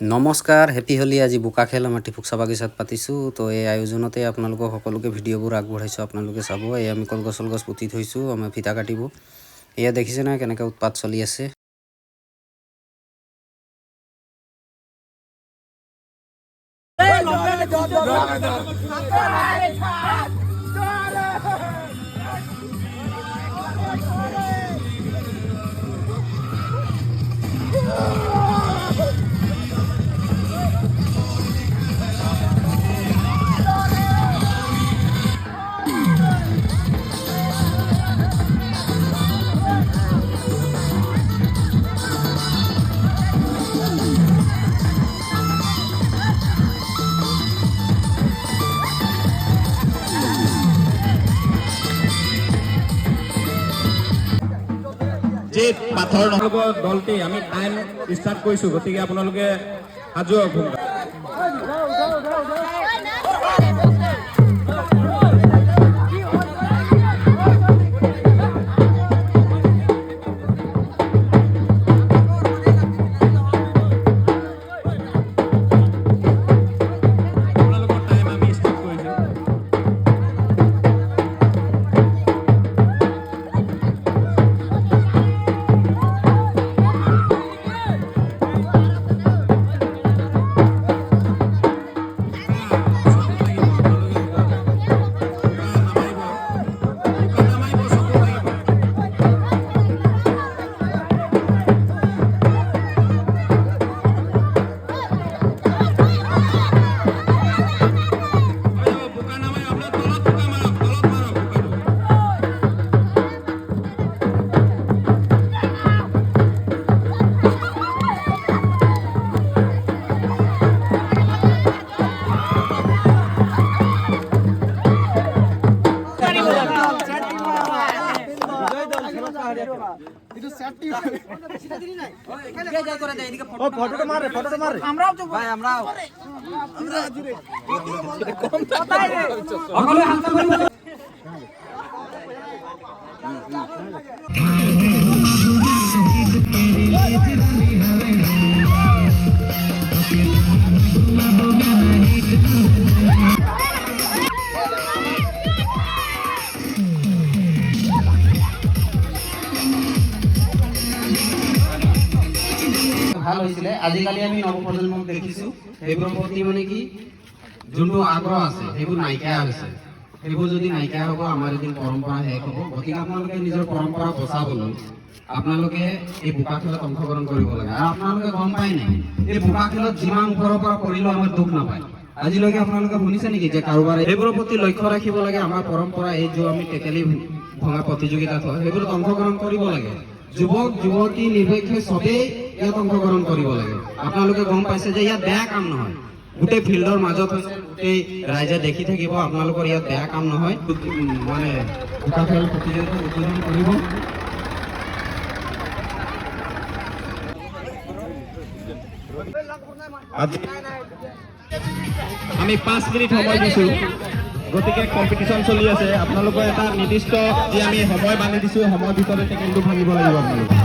নমস্কাৰ, হেপী হোলি। আজি বোকা খেল আমাৰ টিফুকচা বাগিচাত পাতিছোঁ। তো এই আয়োজনতে আপোনালোকক সকলোকে ভিডিঅ'বোৰ আগবঢ়াইছোঁ, আপোনালোকে চাব। এই আমি কলগছ পুতি থৈছোঁ, আমাৰ ফিটা কাটিব। এয়া দেখিছে নহয় কেনেকৈ উৎপাত চলি আছে। যে পাথৰ দলটি আমি টাইম ষ্টাৰ্ট কৰিছোঁ, গতিকে আপোনালোকে সাজু হওক। ভাল হৈছিলে। আজিকালি আমি নৱপ্ৰজন্মক দেখিছোঁ সেইবোৰৰ প্ৰতি মানে কি যোনটো আগ্ৰহ আছে সেইবোৰ নাইকিয়া হৈছে। সেইবোৰ যদি নাইকিয়া হ'ব, আমাৰ এদিন পৰম্পৰা শেষ হ'ব। গতিকে আপোনালোকে নিজৰ পৰম্পৰা বচাবলৈ আপোনালোকে এই বোকা খেলত অংশগ্ৰহণ কৰিব লাগে। আৰু আপোনালোকে গম পায় নাই, এই বোকা খেলত যিমান ওপৰৰ পৰা কৰিলেও আমাৰ দুখ নাপায়। আজিলৈকে আপোনালোকে শুনিছে নেকি যে কাৰোবাৰ সেইবোৰৰ প্ৰতি লক্ষ্য ৰাখিব লাগে। আমাৰ পৰম্পৰা এই যে আমি টেকেলি ভঙা প্ৰতিযোগিতাত হয়, সেইবোৰত অংশগ্ৰহণ কৰিব লাগে। যুৱক যুৱতী নিৰ্বিশেষে চবেই ইয়াত অংশগ্ৰহণ কৰিব লাগে। আপোনালোকে গম পাইছে যে ইয়াত বেয়া কাম নহয়। গোটেই ফিল্ডৰ মাজত হৈছে, গোটেই ৰাইজে দেখি থাকিব। আপোনালোকৰ ইয়াত বেয়া কাম নহয়। মানে বোকা খেল প্ৰতিযোগিতা উদ্বোধন কৰিব। আমি 5 মিনিট সময় দিছোঁ, গতিকে কম্পিটিশ্যন চলি আছে। আপোনালোকৰ এটা নিৰ্দিষ্ট যি আমি সময় বান্ধি দিছোঁ, সময়ৰ ভিতৰতে টেকেলটো ভাঙিব লাগিব। আপোনালোকে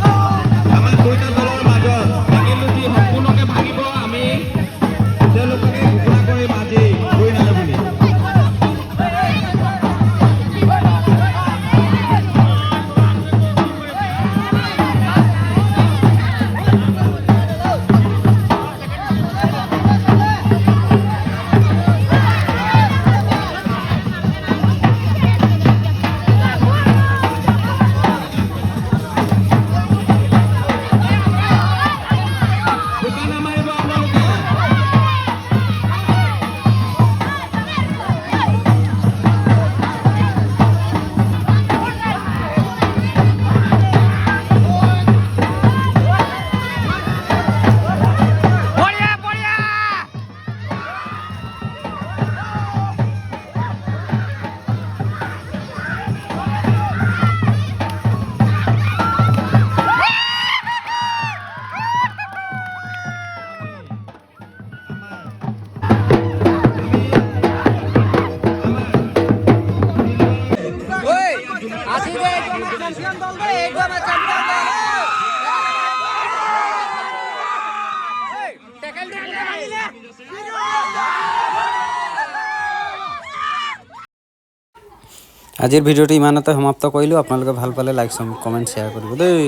আমাৰ দুইটা দলৰ মাজত টেকেলটো যি সম্পূৰ্ণকৈ ভাঙিব, আমি তেওঁলোকে ঘোষণা কৰিম আজি গৈ নাহে বুলি। আজিৰ ভিডিঅ'টো ইমানতে সমাপ্ত কৰিলোঁ। আপোনালোকে ভাল পালে লাইক কমেণ্ট শ্বেয়াৰ কৰিব দেই।